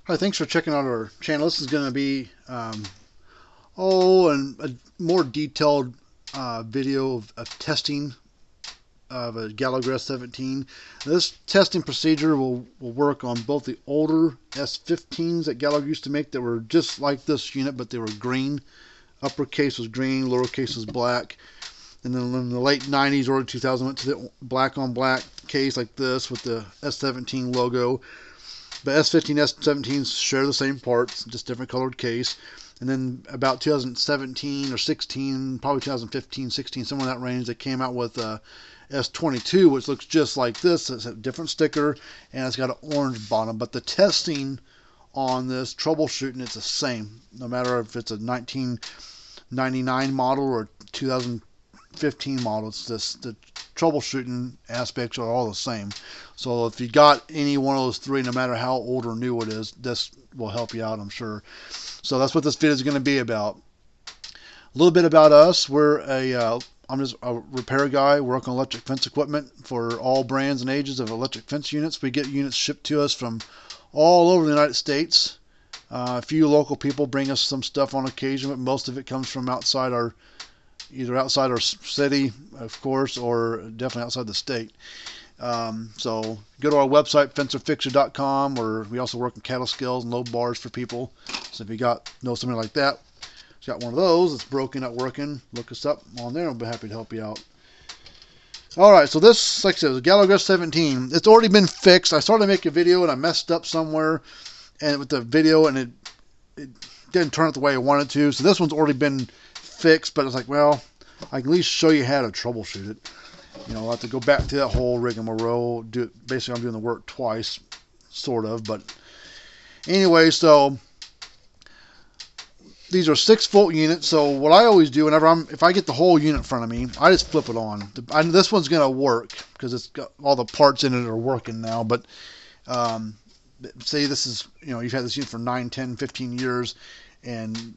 Hi, thanks for checking out our channel. This is going to be a more detailed video of testing of a Gallagher S17. This testing procedure will work on both the older S15s that Gallagher used to make that were just like this unit, but they were green. Uppercase was green, lowercase was black. And then in the late 90s, early 2000s, went to the black on black case like this with the S17 logo. But S15, S17s share the same parts, just different colored case. And then about 2017 or 16, probably 2015, 16, somewhere in that range, they came out with S22, which looks just like this. It's a different sticker, and it's got an orange bottom. But the testing on this troubleshooting, it's the same, no matter if it's a 1999 model or 2015 model. It's this, the troubleshooting aspects are all the same. So if you got any one of those three, no matter how old or new it is, this will help you out, I'm sure. So that's what this video is going to be about. A little bit about us. I'm just a repair guy, work on electric fence equipment for all brands and ages of electric fence units. We get units shipped to us from all over the United States. A few local people bring us some stuff on occasion, but most of it comes from outside our, either outside our city, of course, or definitely outside the state. So go to our website, fencerfixer.com, or we also work in cattle scales and low bars for people. So if you know something like that, got one of those that's broken, not working, look us up on there. I'll be happy to help you out. Alright, so this, like I said, is a Gallagher 17. It's already been fixed. I started to make a video and I messed up somewhere and with the video, and it didn't turn out the way I wanted to. So this one's already been fixed, but it's like, well, I can at least show you how to troubleshoot it. You know, I'll have to go back to that whole rigmarole. Basically, I'm doing the work twice, sort of. But anyway, so these are 6-volt units. So what I always do whenever if I get the whole unit in front of me, I just flip it on. This one's going to work because it's got all the parts in it are working now. But say this is, you know, you've had this unit for 9, 10, 15 years and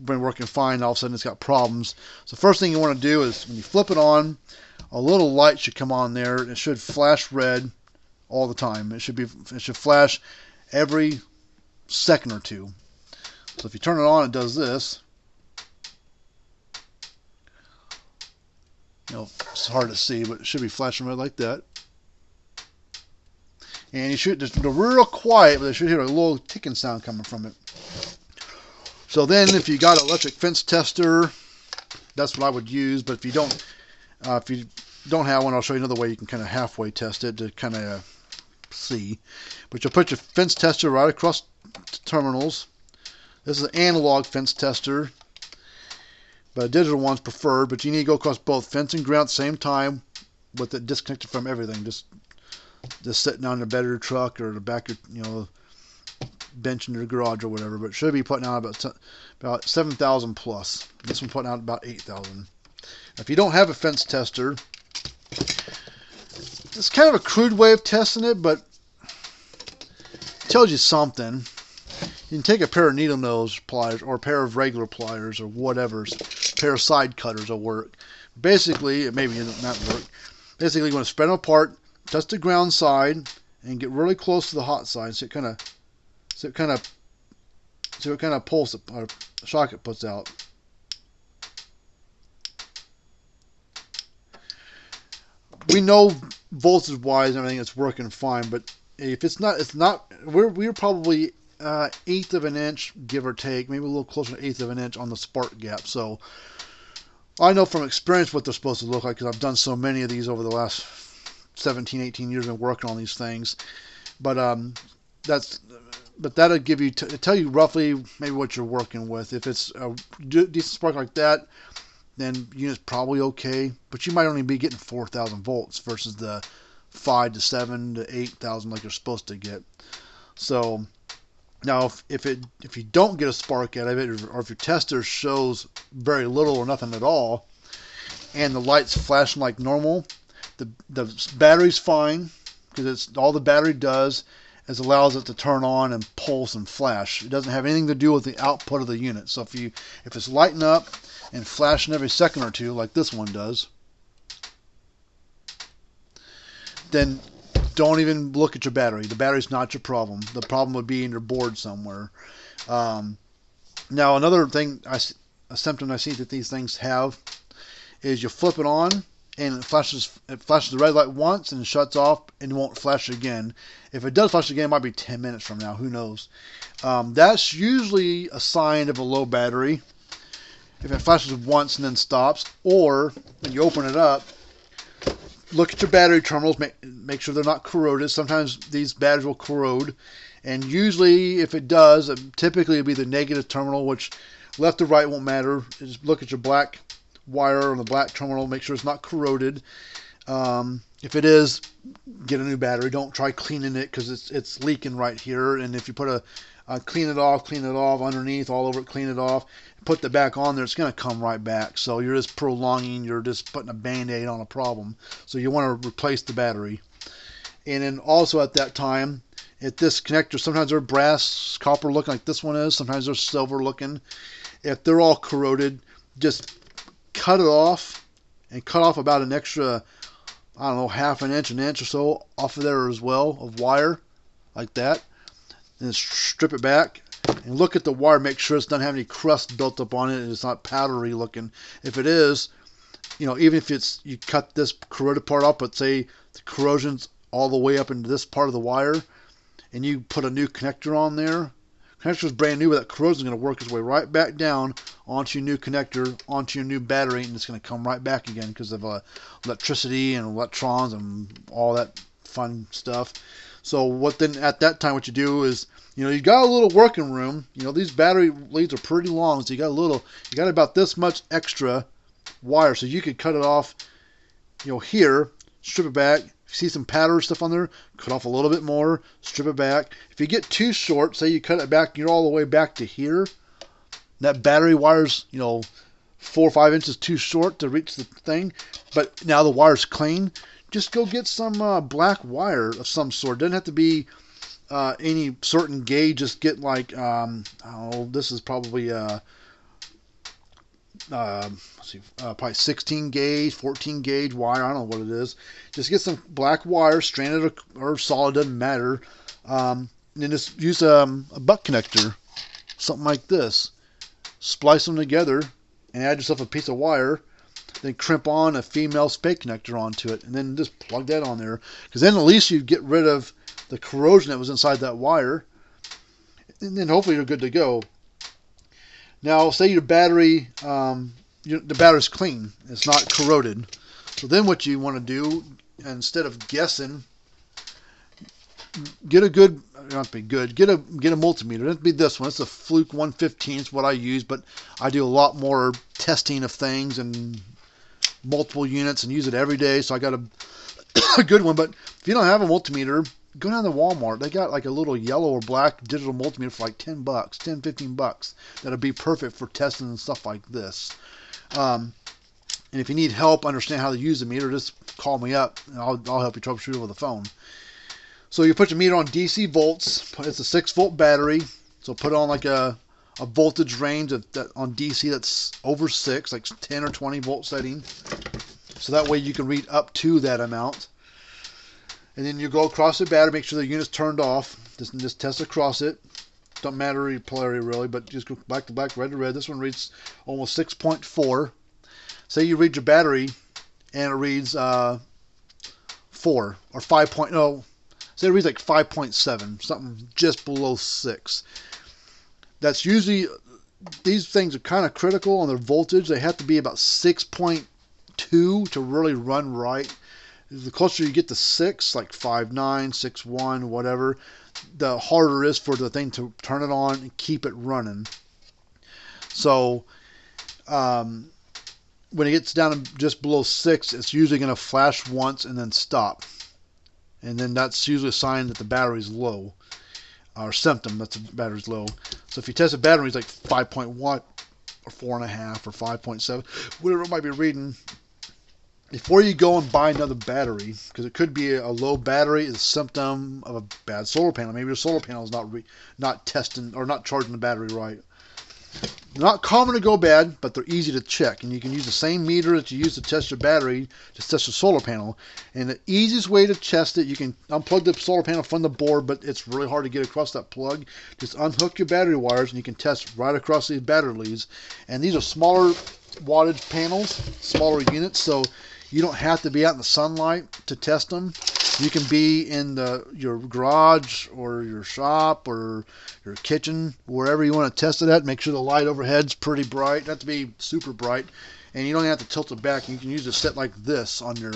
been working fine. All of a sudden it's got problems. So first thing you want to do is when you flip it on, a little light should come on there. It should flash red all the time. It should flash every second or two. So if you turn it on, it does this. You know, it's hard to see, but it should be flashing red like that. And you should, they're real quiet, but they should hear a little ticking sound coming from it. So then if you got an electric fence tester, that's what I would use. But if you don't have one, I'll show you another way you can kind of halfway test it to kind of see. But you'll put your fence tester right across the terminals. This is an analog fence tester, but a digital one's preferred. But you need to go across both fence and ground at the same time with it disconnected from everything. Just sitting on the bed of your truck or the back of, you know, bench in your garage or whatever. But it should be putting out about 7,000 plus. This one's putting out about 8,000. If you don't have a fence tester, it's kind of a crude way of testing it, but it tells you something. You can take a pair of needle nose pliers or a pair of regular pliers or whatever. A pair of side cutters will work. Basically, it maybe not work. Basically, you want to spread them apart, touch the ground side, and get really close to the hot side, so it kind of pulls it, or shock it puts out. We know voltage wise and everything, it's working fine, but if it's not, we're probably 1/8 of an inch, give or take, maybe a little closer to 1/8 of an inch on the spark gap. So I know from experience what they're supposed to look like because I've done so many of these over the last 17, 18 years. I've been working on these things, but that'll give you tell you roughly maybe what you're working with. If it's a decent spark like that, then unit's probably okay, but you might only be getting 4,000 volts versus the 5 to 7 to 8,000 like you're supposed to get. So now if you don't get a spark out of it, or if your tester shows very little or nothing at all, and the light's flashing like normal, the battery's fine, because it's all the battery does is allows it to turn on and pulse and flash. It doesn't have anything to do with the output of the unit. So if it's lighting up and flashing every second or two like this one does, then don't even look at your battery. The battery's not your problem. The problem would be in your board somewhere. Now another thing, a symptom I see that these things have is you flip it on and it flashes the red light once and it shuts off and won't flash again. If it does flash again, it might be 10 minutes from now. Who knows? That's usually a sign of a low battery. If it flashes once and then stops, or when you open it up, look at your battery terminals, make sure they're not corroded. Sometimes these batteries will corrode, and usually if it does, typically it'll be the negative terminal, which left or right won't matter. Just look at your black wire on the black terminal, make sure it's not corroded. If it is, get a new battery. Don't try cleaning it because it's leaking right here. And if you put clean it off underneath, all over it, clean it off, put the back on there, it's going to come right back. So you're just prolonging, you're just putting a band-aid on a problem. So you want to replace the battery. And then also at that time, at this connector, sometimes they're brass, copper looking like this one is. Sometimes they're silver looking. If they're all corroded, just cut it off and cut off about an extra, I don't know, half an inch or so off of there as well of wire, like that. And strip it back and look at the wire, make sure it doesn't have any crust built up on it and it's not powdery looking. If it is, even if you cut this corroded part off, but say the corrosion's all the way up into this part of the wire, and you put a new connector on there, connector's brand new, but that corrosion's going to work its way right back down onto your new connector, onto your new battery, and it's going to come right back again because of electricity and electrons and all that fun stuff. So at that time what you do is, you got a little working room. These battery leads are pretty long, so you got about this much extra wire, so you could cut it off, here, strip it back. If you see some powder stuff on there, cut off a little bit more, strip it back. If you get too short, say you cut it back, you're all the way back to here, that battery wire's, 4 or 5 inches too short to reach the thing, but now the wire's clean, just go get some black wire of some sort. It doesn't have to be any certain gauge. Just get like, I don't know, this is probably probably 16 gauge, 14 gauge wire. I don't know what it is. Just get some black wire, stranded or solid, doesn't matter. And then just use a butt connector, something like this. Splice them together and add yourself a piece of wire. Then crimp on a female spade connector onto it, and then just plug that on there. Because then at least you get rid of the corrosion that was inside that wire, and then hopefully you're good to go. Now, say your battery, the battery's clean, it's not corroded. So then what you want to do, instead of guessing, get a good, not be good, get a multimeter. It'd be this one. It's a Fluke 115. It's what I use, but I do a lot more testing of things and multiple units and use it every day, so I got a good one. But if you don't have a multimeter, go down to Walmart. They got like a little yellow or black digital multimeter for like $10-15. That'll be perfect for testing and stuff like this. And if you need help understand how to use the meter, just call me up and I'll help you troubleshoot over the phone. So you put your meter on DC volts. It's a 6-volt battery, so put it on like a voltage range that on DC that's over 6, like 10 or 20 volt setting. So that way you can read up to that amount. And then you go across the battery, make sure the unit's turned off. Just test across it. Don't matter your polarity really, but just go black to black, red to red. This one reads almost 6.4. Say you read your battery and it reads 4 or 5.0. Say it reads like 5.7, something just below 6. That's usually, these things are kind of critical on their voltage. They have to be about 6.2 to really run right. The closer you get to 6, like 5.9, 6.1, whatever, the harder it is for the thing to turn it on and keep it running. So when it gets down to just below 6, it's usually going to flash once and then stop. And then that's usually a sign that the battery's low. Or symptom that the battery's low. So if you test a battery, it's like 5.1 or 4.5 or 5.7, whatever it might be reading. Before you go and buy another battery, because it could be a low battery is a symptom of a bad solar panel. Maybe your solar panel is not testing or not charging the battery right. They're not common to go bad, but they're easy to check. And you can use the same meter that you use to test your battery to test your solar panel. And the easiest way to test it, you can unplug the solar panel from the board, but it's really hard to get across that plug. Just unhook your battery wires and you can test right across these battery leads. And these are smaller wattage panels, smaller units, so you don't have to be out in the sunlight to test them. You can be in your garage or your shop or your kitchen, wherever you want to test it at. Make sure the light overhead's pretty bright. It doesn't have to be super bright. And you don't have to tilt it back. You can use it set like this on your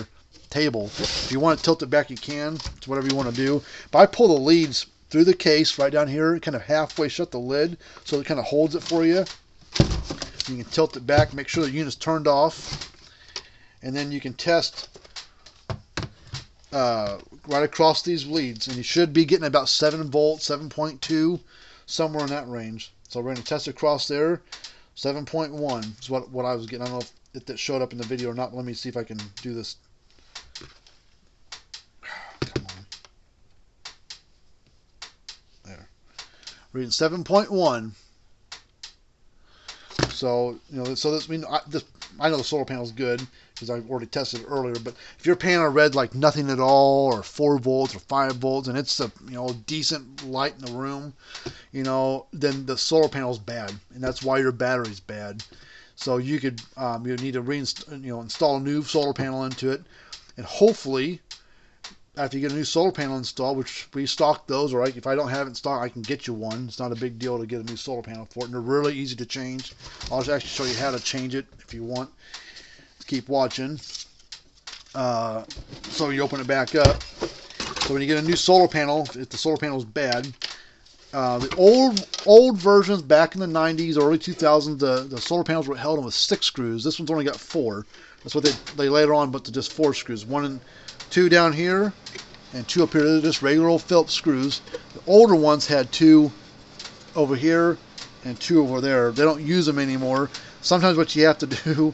table. If you want to tilt it back, you can. It's whatever you want to do. But I pull the leads through the case right down here, kind of halfway shut the lid, so it kind of holds it for you. You can tilt it back, make sure the unit's turned off, and then you can test right across these leads, and you should be getting about 7 volts, 7.2, somewhere in that range. So we're going to test across there. 7.1 is what I was getting. I don't know if that showed up in the video or not. Let me see if I can do this. Come on. There. Reading 7.1. So, so this means I know the solar panel is good because I've already tested it earlier. But if your panel read like nothing at all, or 4 volts or 5 volts, and it's a decent light in the room, then the solar panel is bad, and that's why your battery's bad. So you could you need to install a new solar panel into it, and hopefully, after you get a new solar panel installed, which we stock those, or if I don't have it in stock, I can get you one. It's not a big deal to get a new solar panel for it, and they're really easy to change. I'll just actually show you how to change it if you want. Keep watching. So you open it back up. So when you get a new solar panel, if the solar panel is bad, the old versions back in the 90s, early 2000s, the solar panels were held on with 6 screws. This one's only got 4. That's what they later on, but to just 4 screws. 1 and 2 down here, and 2 up here. They're just regular old Phillips screws. The older ones had 2 over here and 2 over there. They don't use them anymore. Sometimes what you have to do,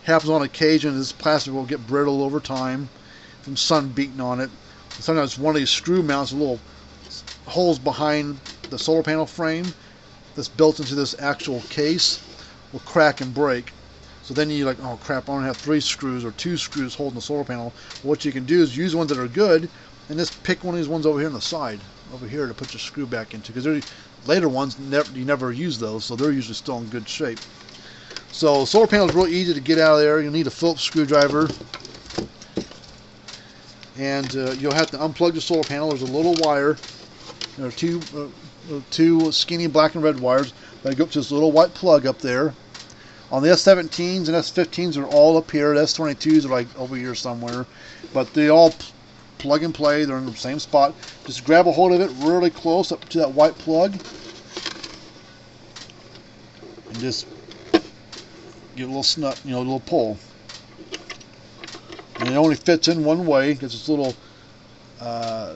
happens on occasion, is plastic will get brittle over time from sun beating on it. And sometimes one of these screw mounts, little holes behind the solar panel frame that's built into this actual case, will crack and break. So then you're like, oh crap, I only have 3 screws or 2 screws holding the solar panel. What you can do is use ones that are good, and just pick one of these ones over here on the side, over here, to put your screw back into. Because later ones, you never use those, so they're usually still in good shape. So solar panel is really easy to get out of there. You'll need a Phillips screwdriver, and you'll have to unplug the solar panel. There's a little wire. There are two skinny black and red wires that go up to this little white plug up there. On the S17s and S15s are all up here. The S22s are like over here somewhere. But they all plug and play. They're in the same spot. Just grab a hold of it really close up to that white plug. And just give a little snut, a little pull. And it only fits in one way because it's a little, I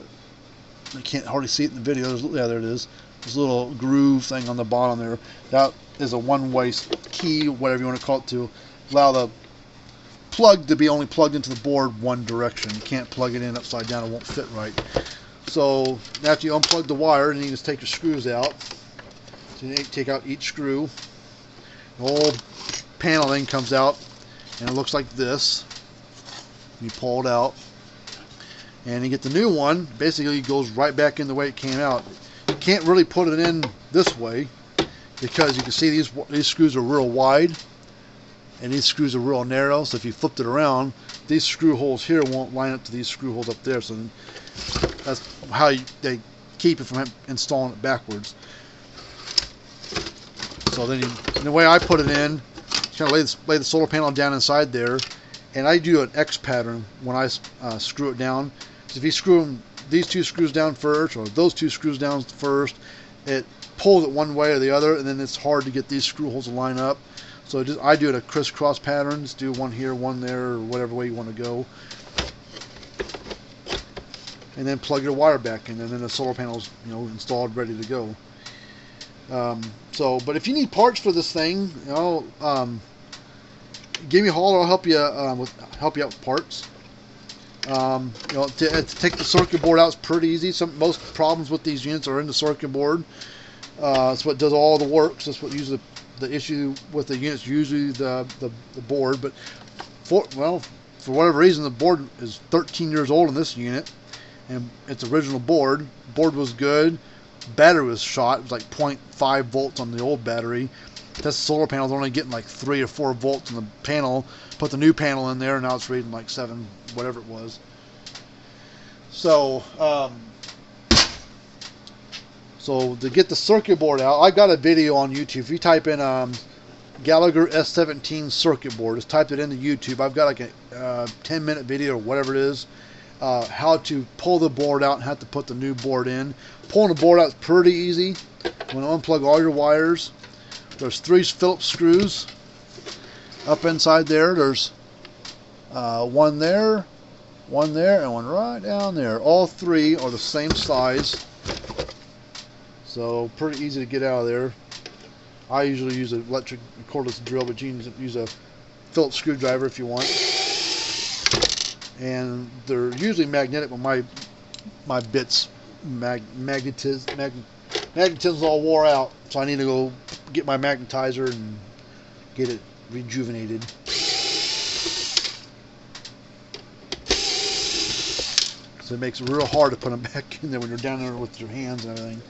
can't hardly see it in the video. Yeah, there it is. This little groove thing on the bottom there. That is a one-way key, whatever you want to call it, to allow the plug to be only plugged into the board one direction. You can't plug it in upside down; it won't fit right. So after you unplug the wire, then you just take your screws out. So you take out each screw. The whole panel then comes out, and it looks like this. You pull it out, and you get the new one. Basically, it goes right back in the way it came out. You can't really put it in this way because you can see these screws are real wide and these screws are real narrow. So if you flipped it around, these screw holes here won't line up to these screw holes up there. So that's how they keep it from installing it backwards. So then the way I put it in, kind of lay the solar panel down inside there, and I do an X pattern when I screw it down. So if you screw these 2 screws down first, or those 2 screws down first, it pulls it one way or the other, and then it's hard to get these screw holes to line up. So I do it a crisscross pattern. Just do one here, one there, or whatever way you want to go, and then plug your wire back in, and then the solar panel's installed, ready to go. But if you need parts for this thing, give me a holler. I'll help you out with parts. To take the circuit board out is pretty easy. Most problems with these units are in the circuit board. That's what does all the work. So that's what usually the issue with the unit's usually the board, but for whatever reason the board is 13 years old in this unit, and its original board was good. Battery was shot. It was like 0.5 volts on the old battery. This solar panel is only getting like 3 or 4 volts on the panel. Put the new panel in there, and now it's reading like 7, whatever it was. So, so to get the circuit board out, I got a video on YouTube. If you type in Gallagher S17 circuit board, just type it into YouTube. I've got like a 10-minute video or whatever it is, how to pull the board out and how to put the new board in. Pulling the board out is pretty easy. When you unplug all your wires, there's 3 Phillips screws up inside there. There's one there, and one right down there. All 3 are the same size, so pretty easy to get out of there. I usually use an electric cordless drill, but you can use a Phillips screwdriver if you want. And they're usually magnetic, but my bits magnetism's all wore out, so I need to go get my magnetizer and get it rejuvenated. So it makes it real hard to put them back in there when you're down there with your hands and everything.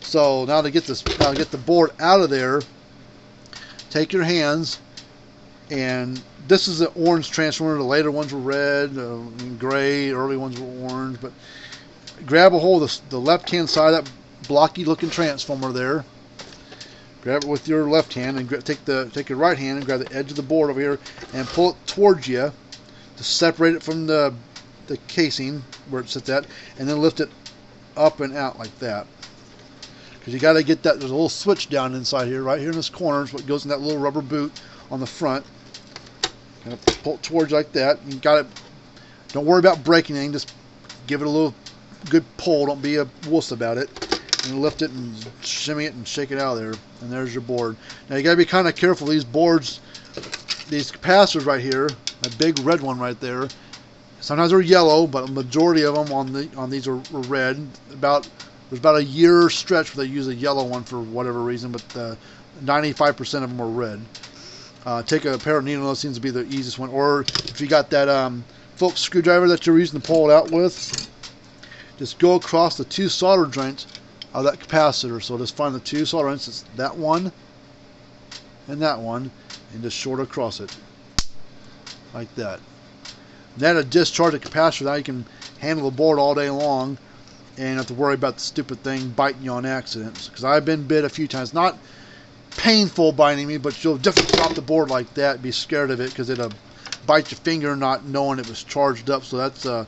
So now to get the board out of there, take your hands, and this is an orange transformer. The later ones were red, and gray. Early ones were orange. But grab a hold of the left-hand side of that blocky-looking transformer there. Grab it with your left hand, and take your right hand and grab the edge of the board over here and pull it towards you to separate it from the casing where it sits at, and then lift it up and out like that. Because you got to get that. There's a little switch down inside here, right here in this corner. Is what goes in that little rubber boot on the front. Kind of pull it towards you like that. You got it. Don't worry about breaking anything. Just give it a little good pull. Don't be a wuss about it. And lift it and shimmy it and shake it out of there. And there's your board. Now you got to be kind of careful. These boards, these capacitors right here, a big red one right there. Sometimes they're yellow, but a majority of them on these are red. There's about a year stretch where they use a yellow one for whatever reason, but 95% of them are red. Take a pair of needles. That seems to be the easiest one. Or if you got that Phillips screwdriver that you're using to pull it out with, just go across the 2 solder joints of that capacitor. So just find the 2 solder joints. It's that one and that one, and just short across it like that. That'll discharge the capacitor. Now you can handle the board all day long and have to worry about the stupid thing biting you on accidents. Because I've been bit a few times. Not painful biting me, but you'll definitely drop the board like that. Be scared of it because it'll bite your finger not knowing it was charged up. So that's not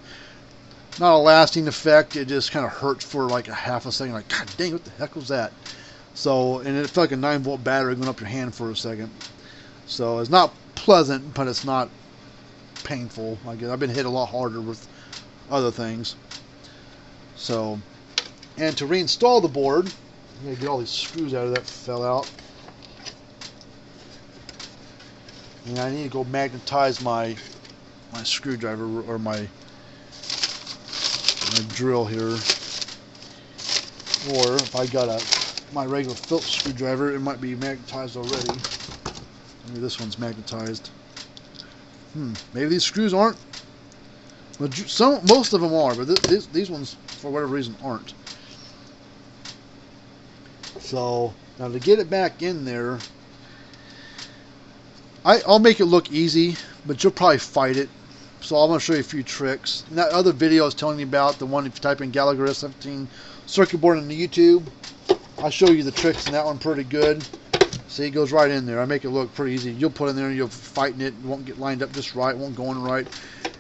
a lasting effect. It just kind of hurts for like a half a second. Like, God dang, what the heck was that? So, and it felt like a 9-volt battery going up your hand for a second. So it's not pleasant, but it's not painful. Like, I've been hit a lot harder with other things. So, and to reinstall the board, I'm going to get all these screws out of that fell out. And I need to go magnetize my screwdriver or my drill here. Or if I got my regular Phillips screwdriver, it might be magnetized already. Maybe this one's magnetized. Maybe these screws aren't. Most of them are, but these ones, for whatever reason, aren't. So now to get it back in there, I'll make it look easy, but you'll probably fight it. So I'm going to show you a few tricks. And that other video I was telling you about, the one if you type in Gallagher S17 circuit board on the YouTube, I'll show you the tricks in that one pretty good. See, it goes right in there. I make it look pretty easy. You'll put in there and you'll fighting it. It won't get lined up just right. It won't go in right.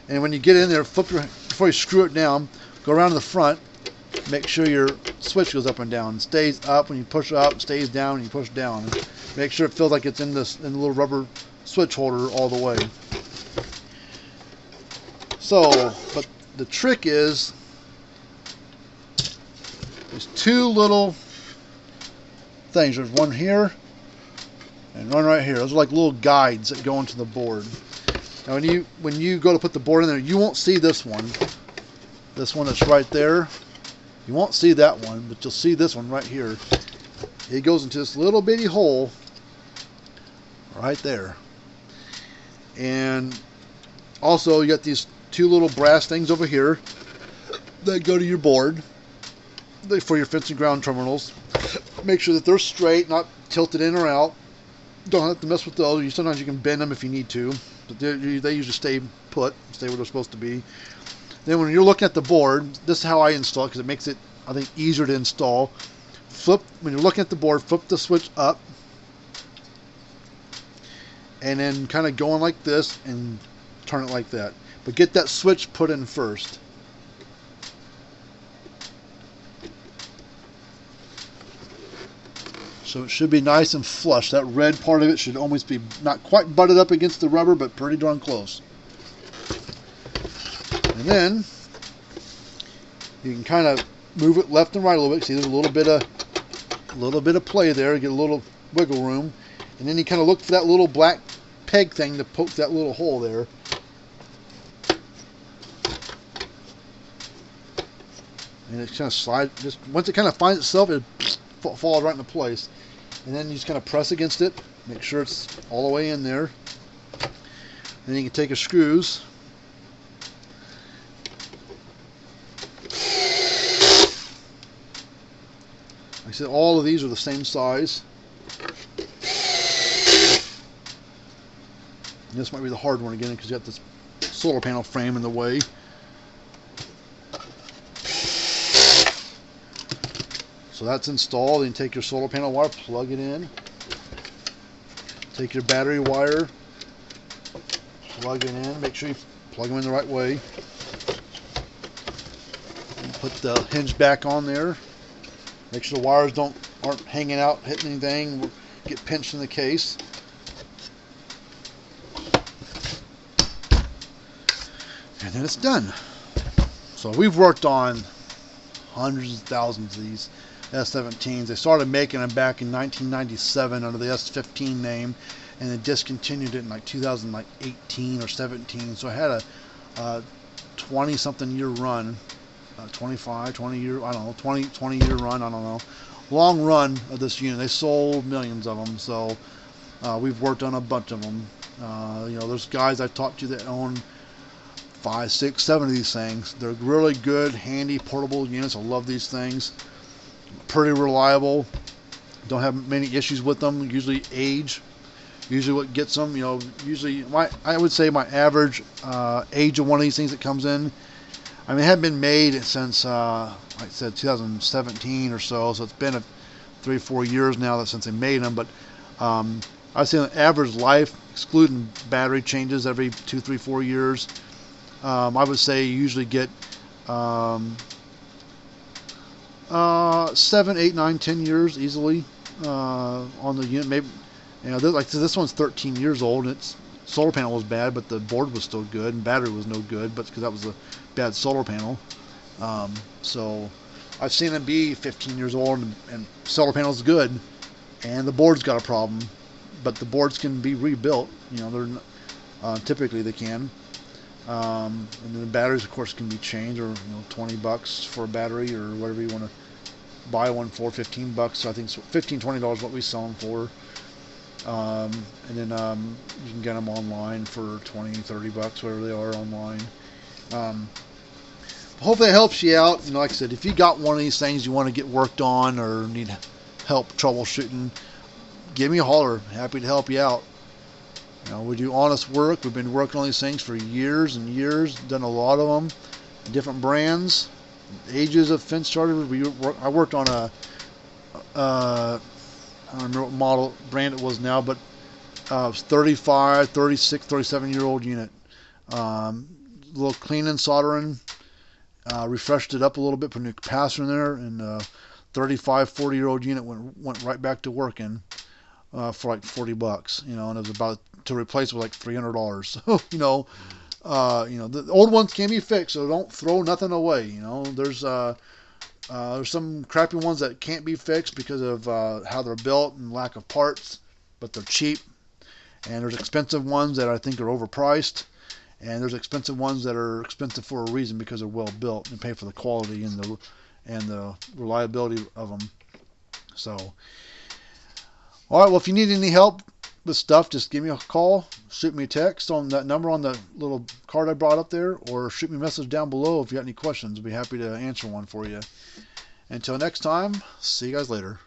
And when you get in there, before you screw it down, go around to the front. Make sure your switch goes up and down. It stays up when you push up. It stays down when you push down. Make sure it feels like it's in the little rubber switch holder all the way. So, but the trick is there's 2 little things. There's one here and one right here. Those are like little guides that go into the board. Now when you go to put the board in there, you won't see this one. This one that's right there. You won't see that one, but you'll see this one right here. It goes into this little bitty hole right there. And also you got these two little brass things over here that go to your board for your fence and ground terminals. Make sure that they're straight, not tilted in or out. Don't have to mess with those. Sometimes you can bend them if you need to, but they usually stay put, stay where they're supposed to be. Then when you're looking at the board, this is how I install it because it makes it, I think, easier to install. When you're looking at the board, flip the switch up, and then kind of going like this and turn it like that. But get that switch put in first. So it should be nice and flush. That red part of it should almost be not quite butted up against the rubber, but pretty darn close. And then you can kind of move it left and right a little bit. See, there's a little bit of play there. Get a little wiggle room, and then you kind of look for that little black peg thing to poke that little hole there. And it kind of slides. Just once it kind of finds itself, it falls right into place. And then you just kind of press against it, make sure it's all the way in there. Then you can take your screws. Like I said, all of these are the same size. And this might be the hard one again because you got this solar panel frame in the way. So that's installed. Then take your solar panel wire, plug it in. Take your battery wire, plug it in. Make sure you plug them in the right way. And put the hinge back on there. Make sure the wires aren't hanging out, hitting anything, get pinched in the case. And then it's done. So we've worked on hundreds of thousands of these S17s. They started making them back in 1997 under the S15 name, and they discontinued it in like 2018 or 17. So I had a 20-something year run, 25, 20 year, I don't know, 20 year run, I don't know, long run of this unit. They sold millions of them, so we've worked on a bunch of them. You know, there's guys I've talked to that own 5, 6, 7 of these things. They're really good, handy, portable units. I love these things. Pretty reliable. Don't have many issues with them. Usually age. Usually what gets them, you know, usually I would say my average age of one of these things that comes in, I mean, it had been made since, like I said, 2017 or so. So it's been 3 or 4 years now since they made them. But I'd say the average life, excluding battery changes every 2, 3, 4 years, I would say you usually get 7, 8, 9, 10 years easily on the unit. Maybe, you know, like this one's 13 years old, and its solar panel was bad, but the board was still good, and battery was no good, but because that was a bad solar panel. So I've seen them be 15 years old, and solar panel's good, and the board's got a problem, but the boards can be rebuilt. You know, they're typically they can. And then the batteries, of course, can be changed, or, you know, $20 for a battery, or whatever you want to buy one for, $15. So I think $15, $20 what we sell them for. And then you can get them online for $20, $30, whatever they are online. Hopefully that helps you out. You know, like I said, if you got one of these things you want to get worked on or need help troubleshooting, give me a holler. Happy to help you out. You know, we do honest work. We've been working on these things for years and years. Done a lot of them, different brands, ages of fence chargers. I worked on a I don't remember what model brand it was now, but it was 35, 36, 37-year-old unit. A little cleaning and soldering, refreshed it up a little bit, put a new capacitor in there, and 35, 40-year-old unit went right back to working for like $40. You know, and it was about to replace it with like $300. So you know, the old ones can be fixed, so don't throw nothing away. You know, there's some crappy ones that can't be fixed because of how they're built and lack of parts, but they're cheap. And there's expensive ones that I think are overpriced, and there's expensive ones that are expensive for a reason because they're well built and pay for the quality and the reliability of them. So, all right. Well, if you need any help, with stuff, just give me a call, shoot me a text on that number on the little card I brought up there, or shoot me a message down below if you got any questions. I'll be happy to answer one for you. Until next time, see you guys later.